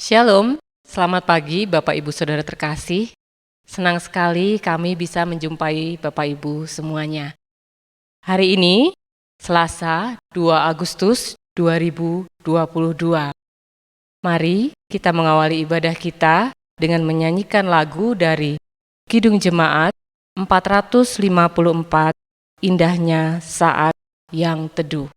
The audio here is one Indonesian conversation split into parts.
Shalom, selamat pagi Bapak Ibu Saudara terkasih. Senang sekali kami bisa menjumpai Bapak Ibu semuanya. Hari ini, Selasa 2 Agustus 2022. Mari kita mengawali ibadah kita dengan menyanyikan lagu dari Kidung Jemaat 454, Indahnya Saat yang Teduh.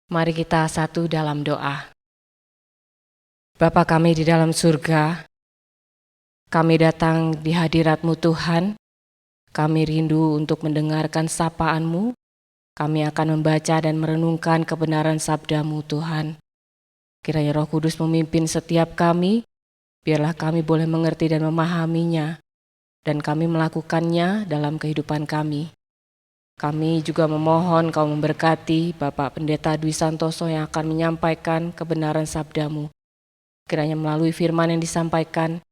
Mari kita satu dalam doa. Bapa kami di dalam surga, kami datang di hadirat-Mu Tuhan. Kami rindu untuk mendengarkan sapaan-Mu. Kami akan membaca dan merenungkan kebenaran sabda-Mu Tuhan. Kiranya Roh Kudus memimpin setiap kami, biarlah kami boleh mengerti dan memahaminya, dan kami melakukannya dalam kehidupan kami. Kami juga memohon Kau memberkati Bapak Pendeta Dwi Santoso yang akan menyampaikan kebenaran sabda-Mu. Kiranya melalui firman yang disampaikan,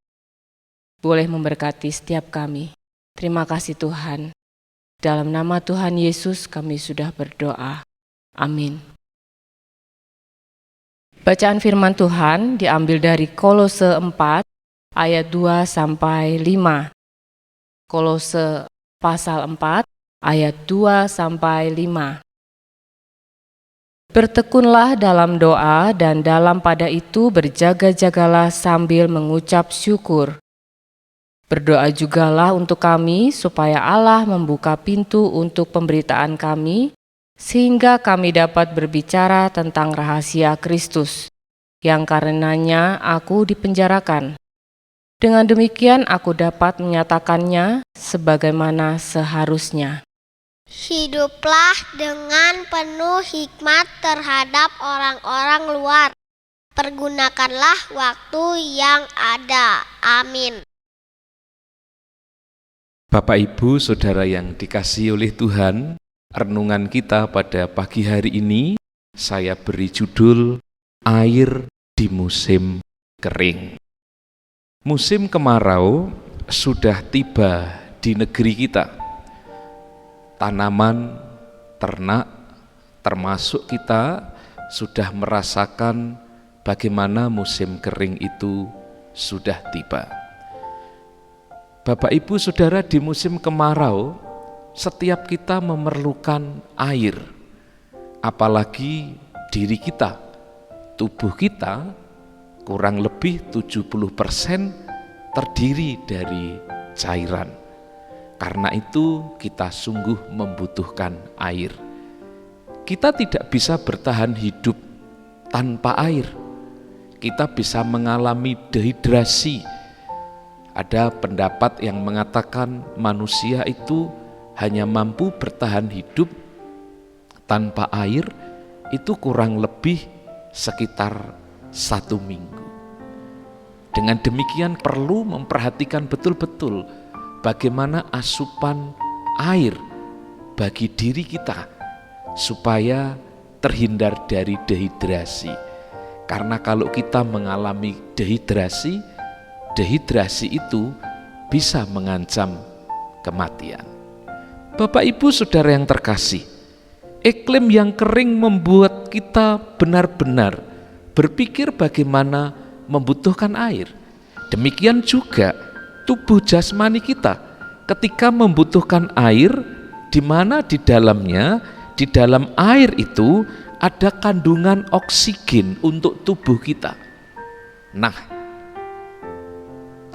boleh memberkati setiap kami. Terima kasih Tuhan. Dalam nama Tuhan Yesus kami sudah berdoa. Amin. Bacaan firman Tuhan diambil dari Kolose 4 ayat 2-5. Kolose pasal 4 ayat 2-5. Bertekunlah dalam doa dan dalam pada itu berjaga-jagalah sambil mengucap syukur. Berdoa jugalah untuk kami supaya Allah membuka pintu untuk pemberitaan kami, sehingga kami dapat berbicara tentang rahasia Kristus, yang karenanya aku dipenjarakan. Dengan demikian aku dapat menyatakannya sebagaimana seharusnya. Hiduplah dengan penuh hikmat terhadap orang-orang luar. Pergunakanlah waktu yang ada. Amin. Bapak Ibu Saudara yang dikasihi oleh Tuhan, renungan kita pada pagi hari ini saya beri judul Air di Musim Kering. Musim kemarau sudah tiba di negeri kita. Tanaman, ternak, termasuk kita sudah merasakan bagaimana musim kering itu sudah tiba. Bapak Ibu Saudara, di musim kemarau setiap kita memerlukan air. Apalagi diri kita, tubuh kita kurang lebih 70% terdiri dari cairan. Karena itu kita sungguh membutuhkan air. Kita tidak bisa bertahan hidup tanpa air. Kita bisa mengalami dehidrasi Ada pendapat yang mengatakan manusia itu hanya mampu bertahan hidup tanpa air itu kurang lebih sekitar 1 minggu. Dengan demikian perlu memperhatikan betul-betul bagaimana asupan air bagi diri kita supaya terhindar dari dehidrasi. Karena kalau kita mengalami dehidrasi itu bisa mengancam kematian. Bapak Ibu Saudara yang terkasih, iklim yang kering membuat kita benar-benar berpikir bagaimana membutuhkan air. Demikian juga tubuh jasmani kita ketika membutuhkan air, di mana di dalam air itu ada kandungan oksigen untuk tubuh kita. Nah,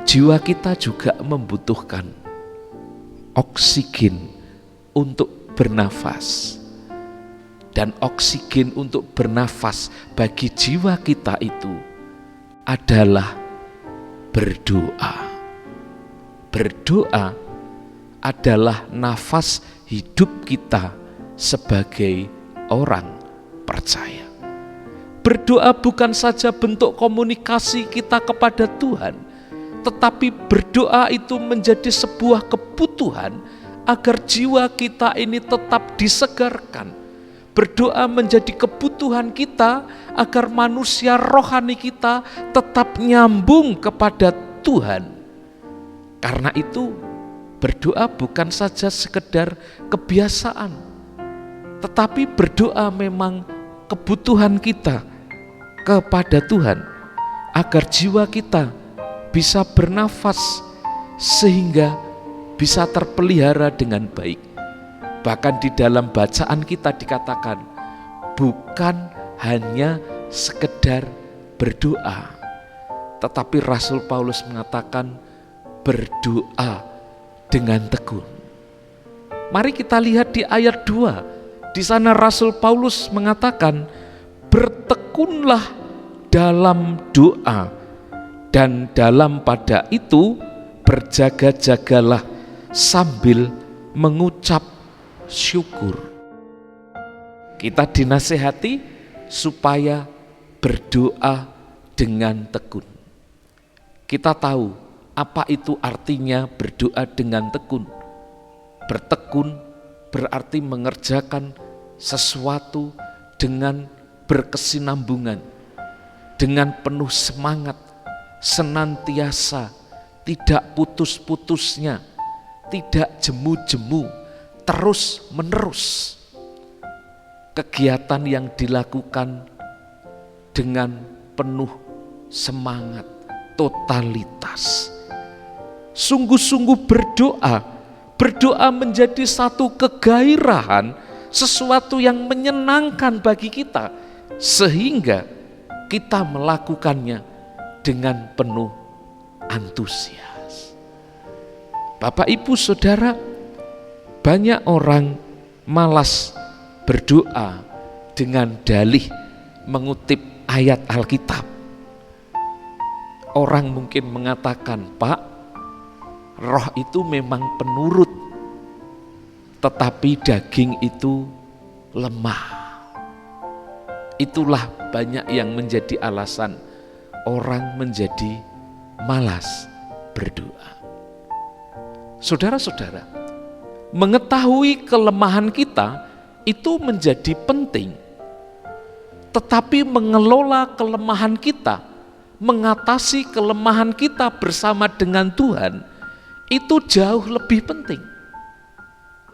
jiwa kita juga membutuhkan oksigen untuk bernafas. Dan oksigen untuk bernafas bagi jiwa kita itu adalah berdoa. Berdoa adalah nafas hidup kita sebagai orang percaya. Berdoa bukan saja bentuk komunikasi kita kepada Tuhan, tetapi berdoa itu menjadi sebuah kebutuhan agar jiwa kita ini tetap disegarkan. Berdoa menjadi kebutuhan kita agar manusia rohani kita tetap nyambung kepada Tuhan. Karena itu berdoa bukan saja sekedar kebiasaan, tetapi berdoa memang kebutuhan kita kepada Tuhan agar jiwa kita bisa bernafas sehingga bisa terpelihara dengan baik. Bahkan di dalam bacaan kita dikatakan bukan hanya sekedar berdoa, tetapi Rasul Paulus mengatakan berdoa dengan tekun. Mari kita lihat di ayat 2. Di sana Rasul Paulus mengatakan bertekunlah dalam doa dan dalam pada itu berjaga-jagalah sambil mengucap syukur. Kita dinasihati supaya berdoa dengan tekun. Kita tahu apa itu artinya berdoa dengan tekun. Bertekun berarti mengerjakan sesuatu dengan berkesinambungan, dengan penuh semangat, senantiasa, tidak putus-putusnya, tidak jemu-jemu, terus menerus. Kegiatan yang dilakukan dengan penuh semangat, totalitas. Sungguh-sungguh berdoa menjadi satu kegairahan, sesuatu yang menyenangkan bagi kita, sehingga kita melakukannya dengan penuh antusias. Bapak Ibu Saudara, banyak orang malas berdoa dengan dalih mengutip ayat Alkitab. Orang mungkin mengatakan, Pak, roh itu memang penurut, tetapi daging itu lemah. Itulah banyak yang menjadi alasan orang menjadi malas berdoa. Saudara-saudara, mengetahui kelemahan kita itu menjadi penting, tetapi mengelola kelemahan kita, mengatasi kelemahan kita bersama dengan Tuhan, itu jauh lebih penting.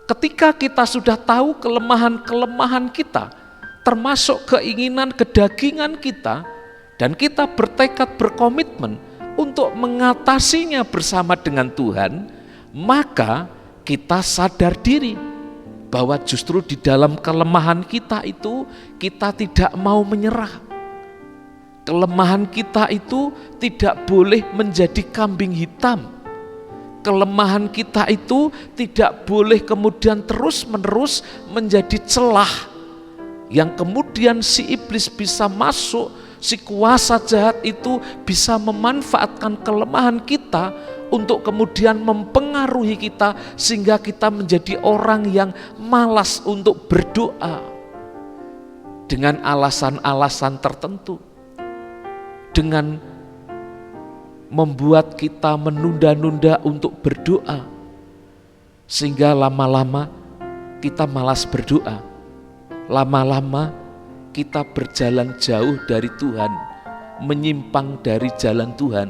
Ketika kita sudah tahu kelemahan-kelemahan kita, termasuk keinginan kedagingan kita, dan kita bertekad berkomitmen untuk mengatasinya bersama dengan Tuhan, maka kita sadar diri bahwa justru di dalam kelemahan kita itu kita tidak mau menyerah. Kelemahan kita itu tidak boleh menjadi kambing hitam. Kelemahan kita itu tidak boleh kemudian terus-menerus menjadi celah yang kemudian si iblis bisa masuk si kuasa jahat itu bisa memanfaatkan kelemahan kita untuk kemudian mempengaruhi kita sehingga kita menjadi orang yang malas untuk berdoa dengan alasan-alasan tertentu, dengan membuat kita menunda-nunda untuk berdoa sehingga lama-lama kita malas berdoa, lama-lama kita berjalan jauh dari Tuhan, menyimpang dari jalan Tuhan,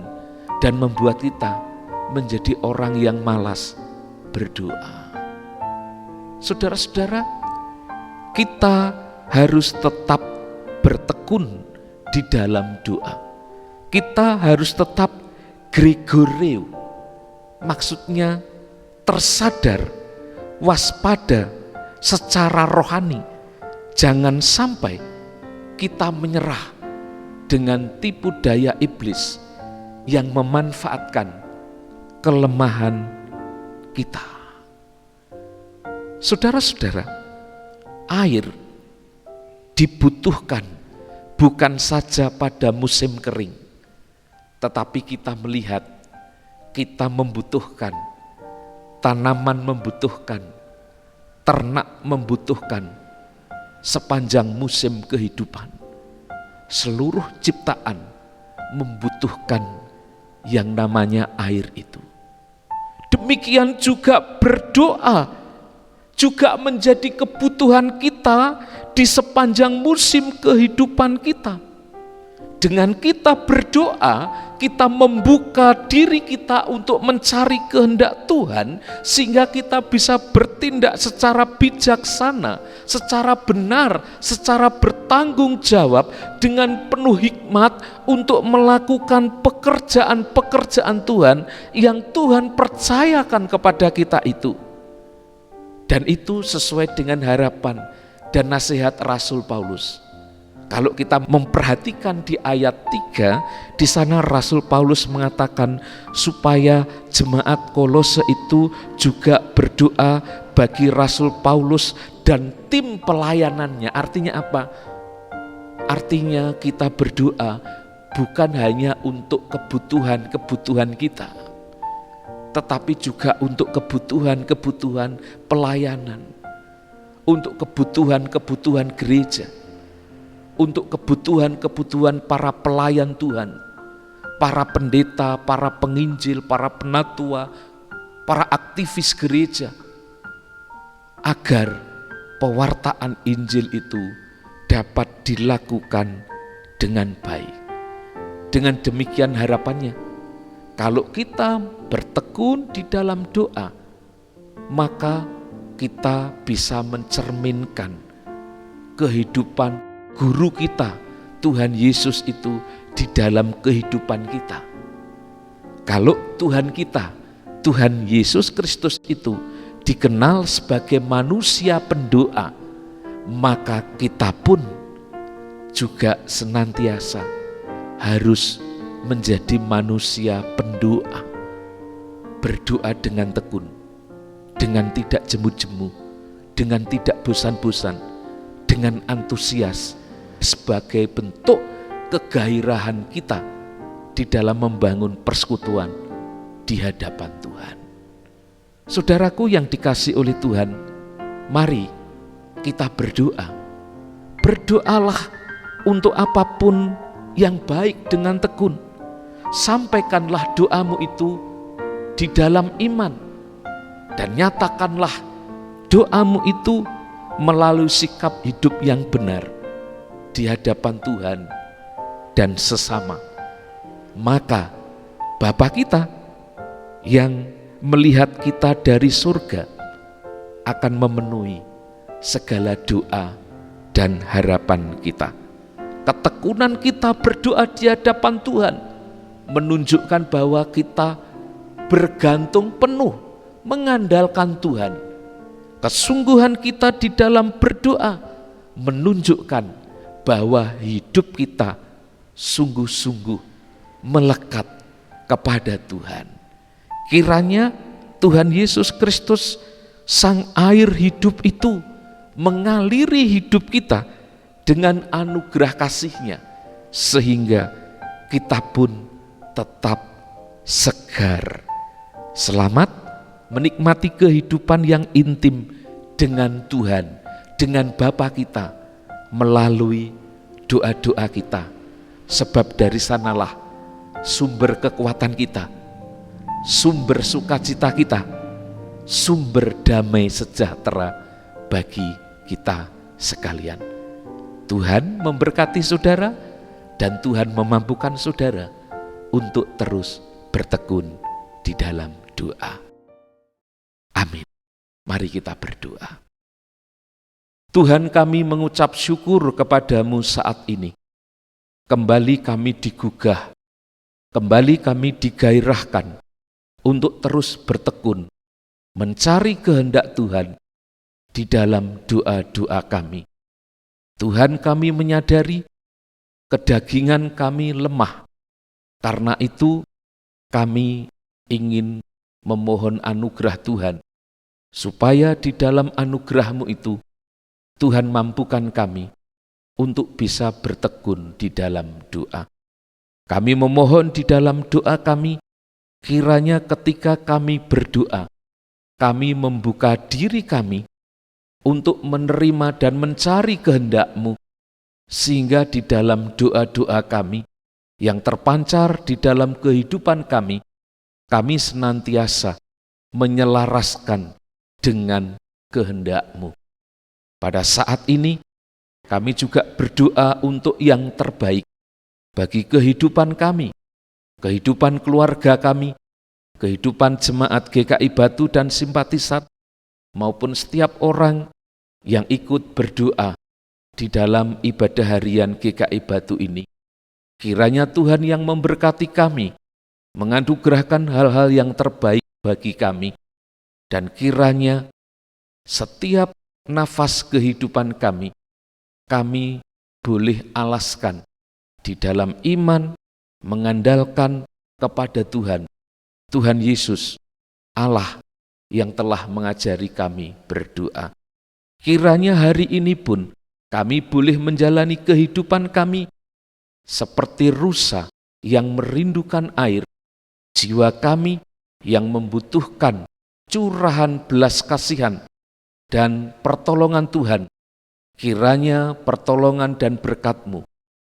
dan membuat kita menjadi orang yang malas berdoa. Saudara-saudara, kita harus tetap bertekun di dalam doa. Kita harus tetap gregoreo, maksudnya tersadar, waspada secara rohani. Jangan sampai kita menyerah dengan tipu daya iblis yang memanfaatkan kelemahan kita. Saudara-saudara, air dibutuhkan bukan saja pada musim kering, tetapi kita melihat kita membutuhkan, tanaman membutuhkan, ternak membutuhkan, sepanjang musim kehidupan. Seluruh ciptaan membutuhkan yang namanya air itu. Demikian juga berdoa juga menjadi kebutuhan kita di sepanjang musim kehidupan kita. Dengan kita berdoa, kita membuka diri kita untuk mencari kehendak Tuhan, sehingga kita bisa bertindak secara bijaksana, secara benar, secara bertanggung jawab, dengan penuh hikmat untuk melakukan pekerjaan-pekerjaan Tuhan yang Tuhan percayakan kepada kita itu. Dan itu sesuai dengan harapan dan nasihat Rasul Paulus. Kalau kita memperhatikan di ayat 3, di sana Rasul Paulus mengatakan supaya jemaat Kolose itu juga berdoa bagi Rasul Paulus dan tim pelayanannya. Artinya apa? Artinya kita berdoa bukan hanya untuk kebutuhan-kebutuhan kita, tetapi juga untuk kebutuhan-kebutuhan pelayanan, untuk kebutuhan-kebutuhan gereja, untuk kebutuhan-kebutuhan para pelayan Tuhan, para pendeta, para penginjil, para penatua, para aktivis gereja, agar pewartaan Injil itu dapat dilakukan dengan baik. Dengan demikian harapannya, kalau kita bertekun di dalam doa, maka kita bisa mencerminkan kehidupan Guru kita, Tuhan Yesus itu di dalam kehidupan kita. Kalau Tuhan kita, Tuhan Yesus Kristus itu dikenal sebagai manusia pendoa, maka kita pun juga senantiasa harus menjadi manusia pendoa. Berdoa dengan tekun, dengan tidak jemu-jemu, dengan tidak bosan-bosan, dengan antusias, sebagai bentuk kegairahan kita di dalam membangun persekutuan di hadapan Tuhan. Saudaraku yang dikasihi oleh Tuhan, mari kita berdoa. Berdoalah untuk apapun yang baik dengan tekun. Sampaikanlah doamu itu di dalam iman, dan nyatakanlah doamu itu melalui sikap hidup yang benar di hadapan Tuhan dan sesama. Maka Bapa kita yang melihat kita dari surga akan memenuhi segala doa dan harapan kita. Ketekunan kita berdoa di hadapan Tuhan menunjukkan bahwa kita bergantung penuh mengandalkan Tuhan. Kesungguhan kita di dalam berdoa menunjukkan bahwa hidup kita sungguh-sungguh melekat kepada Tuhan. Kiranya Tuhan Yesus Kristus, Sang air hidup itu mengaliri hidup kita dengan anugerah kasih-Nya, sehingga kita pun tetap segar. Selamat menikmati kehidupan yang intim dengan Tuhan, dengan Bapa kita, melalui doa-doa kita. Sebab dari sanalah sumber kekuatan kita, sumber sukacita kita, sumber damai sejahtera bagi kita sekalian. Tuhan memberkati saudara dan Tuhan memampukan saudara untuk terus bertekun di dalam doa. Amin. Mari kita berdoa. Tuhan, kami mengucap syukur kepadamu saat ini. Kembali kami digugah, kembali kami digairahkan untuk terus bertekun, mencari kehendak Tuhan di dalam doa-doa kami. Tuhan, kami menyadari kedagingan kami lemah. Karena itu kami ingin memohon anugerah Tuhan, supaya di dalam anugerah-Mu itu Tuhan mampukan kami untuk bisa bertekun di dalam doa. Kami memohon di dalam doa kami, kiranya ketika kami berdoa, kami membuka diri kami untuk menerima dan mencari kehendak-Mu, sehingga di dalam doa-doa kami yang terpancar di dalam kehidupan kami senantiasa menyelaraskan dengan kehendak-Mu. Pada saat ini, kami juga berdoa untuk yang terbaik bagi kehidupan kami, kehidupan keluarga kami, kehidupan jemaat GKI Batu dan simpatisan, maupun setiap orang yang ikut berdoa di dalam ibadah harian GKI Batu ini. Kiranya Tuhan yang memberkati kami, menganugerahkan hal-hal yang terbaik bagi kami, dan kiranya setiap nafas kehidupan kami boleh alaskan di dalam iman, mengandalkan kepada Tuhan, Tuhan Yesus, Allah yang telah mengajari kami berdoa. Kiranya hari ini pun kami boleh menjalani kehidupan kami seperti rusa yang merindukan air, jiwa kami yang membutuhkan curahan belas kasihan dan pertolongan Tuhan. Kiranya pertolongan dan berkat-Mu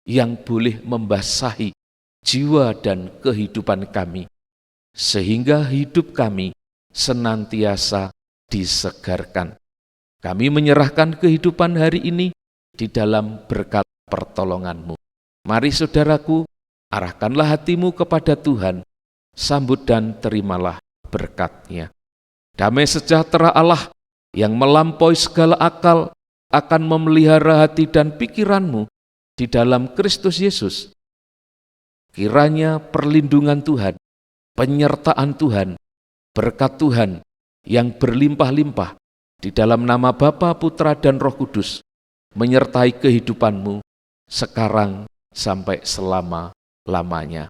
yang boleh membasahi jiwa dan kehidupan kami, sehingga hidup kami senantiasa disegarkan. Kami menyerahkan kehidupan hari ini di dalam berkat pertolongan-Mu. Mari saudaraku, arahkanlah hatimu kepada Tuhan, sambut dan terimalah berkat-Nya. Damai sejahtera Allah yang melampaui segala akal akan memelihara hati dan pikiranmu di dalam Kristus Yesus. Kiranya perlindungan Tuhan, penyertaan Tuhan, berkat Tuhan yang berlimpah-limpah di dalam nama Bapa, Putra, dan Roh Kudus menyertai kehidupanmu sekarang sampai selama-lamanya.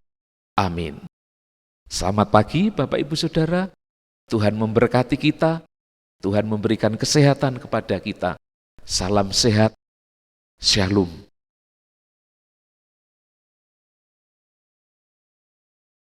Amin. Selamat pagi Bapak Ibu Saudara, Tuhan memberkati kita, Tuhan memberikan kesehatan kepada kita. Salam sehat, Shalom.